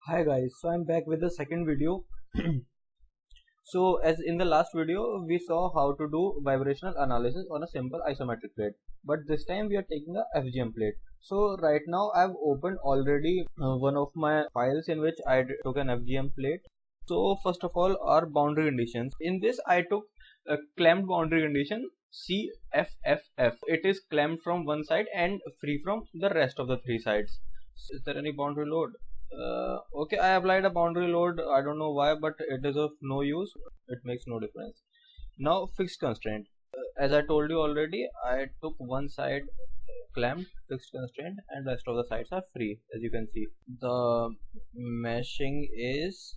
Hi guys, so I'm back with the second video. So as in the last video we saw how to do vibrational analysis on a simple isometric plate, but this time we are taking a FGM plate. So right now I've opened already one of my files in which I took an FGM plate. So first of all, our boundary conditions. In this I took a clamped boundary condition CFFF. It is clamped from one side and free from the rest of the three sides. Is there any boundary load? Okay, I applied a boundary load. I don't know why, but it is of no use. It makes no difference. Now fixed constraint. As I told you already, I took one side clamped fixed constraint and rest of the sides are free. As you can see, the meshing is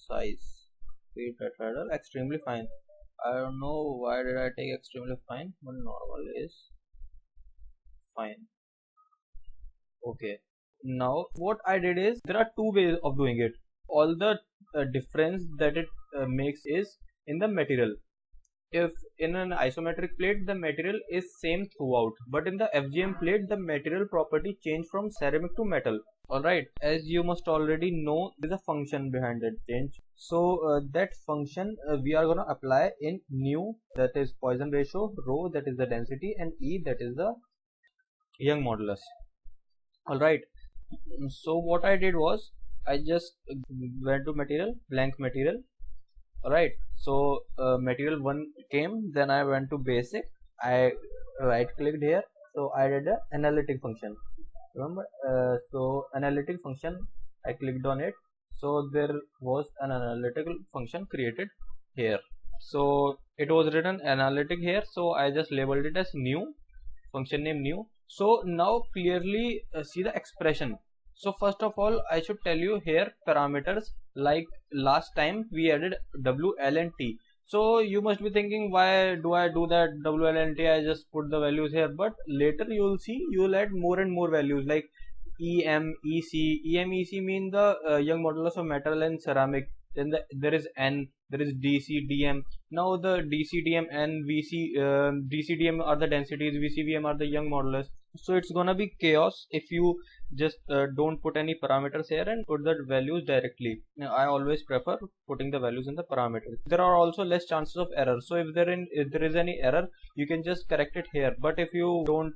size feet tetrahedral extremely fine. I don't know why did I take extremely fine, but normal is fine. Okay. Now what I did is, there are two ways of doing it. All the difference that it makes is in the material. If in an isometric plate the material is same throughout, but in the FGM plate the material property change from ceramic to metal. Alright, as you must already know, there is a function behind that change. So that function we are gonna apply in nu, that is Poisson ratio, rho that is the density, and E that is the Young modulus. Alright, so what I did was I just went to material, blank material. Alright, so material 1 came, then I went to basic, I right clicked here, so I did an analytic function. Remember, so analytic function, I clicked on it, so there was an analytical function created here. So it was written analytic here, so I just labeled it as new, function name new. So now clearly see the expression. So first of all, I should tell you here parameters, like last time we added W, L and T. So you must be thinking, why do I do that W, L and T? I just put the values here, but later you will see you will add more and more values like EM, EC. EM, EC mean the Young modulus of metal and ceramic. Then there is N, there is DC, DM. Now the DC, DM and VC, DC, DM are the densities, VC, VM are the Young modulus. So it's gonna be chaos if you just don't put any parameters here and put the values directly. Now, I always prefer putting the values in the parameters. There are also less chances of error. So if there is any error, you can just correct it here. But if you don't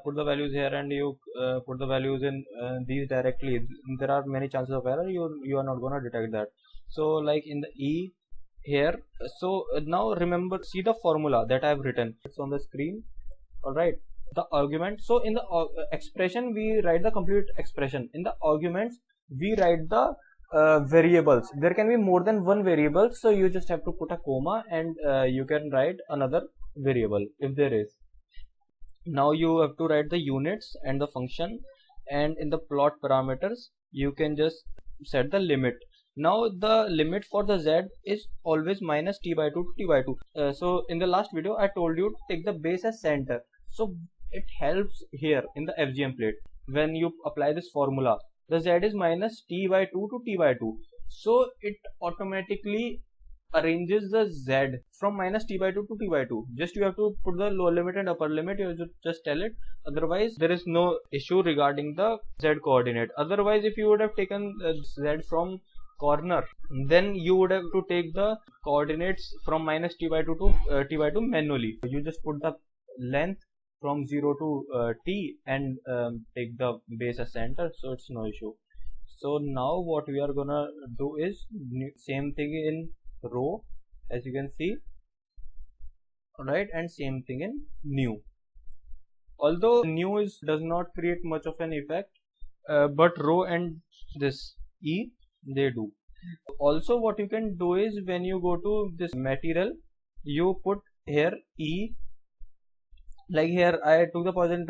put the values here and you put the values in these directly, there are many chances of error. You are not gonna detect that. So like in the E here. So now remember, see the formula that I have written. It's on the screen. All right. The argument. So in the expression we write the complete expression. In the arguments we write the variables. There can be more than one variable, so you just have to put a comma and you can write another variable if there is. Now you have to write the units and the function, and in the plot parameters you can just set the limit. Now the limit for the z is always minus t by 2 to t by 2. So in the last video I told you to take the base as center. So it helps here in the FGM plate. When you apply this formula, the z is minus t by 2 to t by 2. So it automatically arranges the z from minus t by 2 to t by 2. Just you have to put the lower limit and upper limit. You just tell it. Otherwise there is no issue regarding the z coordinate. Otherwise if you would have taken z from corner, then you would have to take the coordinates from minus t by 2 to t by 2 manually. You just put the length from 0 to t and take the base as center, so it's no issue. So now what we are gonna do is same thing in row, as you can see, right, and same thing in nu. Although nu does not create much of an effect, but row and this E they do. Also what you can do is, when you go to this material, you put here E. Like here I took the Poisson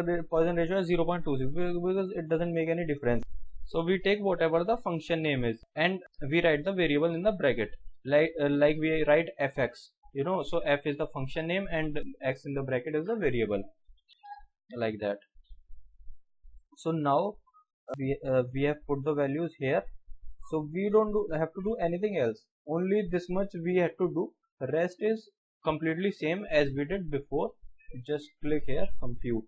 ratio as 0.26 because it doesn't make any difference. So we take whatever the function name is and we write the variable in the bracket, like we write fx, you know. So f is the function name and x in the bracket is the variable, like that. So now we have put the values here, so we don't have to do anything else. Only this much we have to do. The rest is completely same as we did before. Just click here, compute.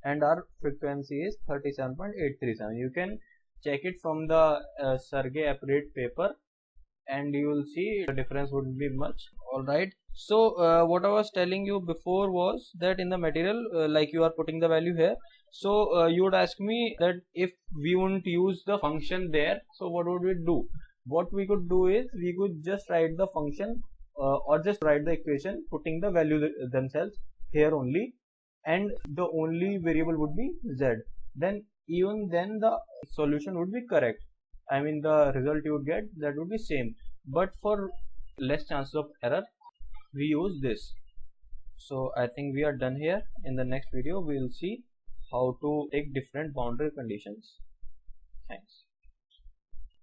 and our frequency is 37.837. You can check it from the Sergey Applet paper and you will see the difference wouldn't be much. Alright, so what I was telling you before was that in the material, like you are putting the value here, so you would ask me that if we wouldn't use the function there, so what would we do? What we could do is we could just write the function or just write the equation putting the value themselves here only, and the only variable would be z. Then even then the solution would be correct. I mean the result you would get, that would be same, but for less chances of error we use this. So I think we are done here. In the next video we will see how to take different boundary conditions. Thanks.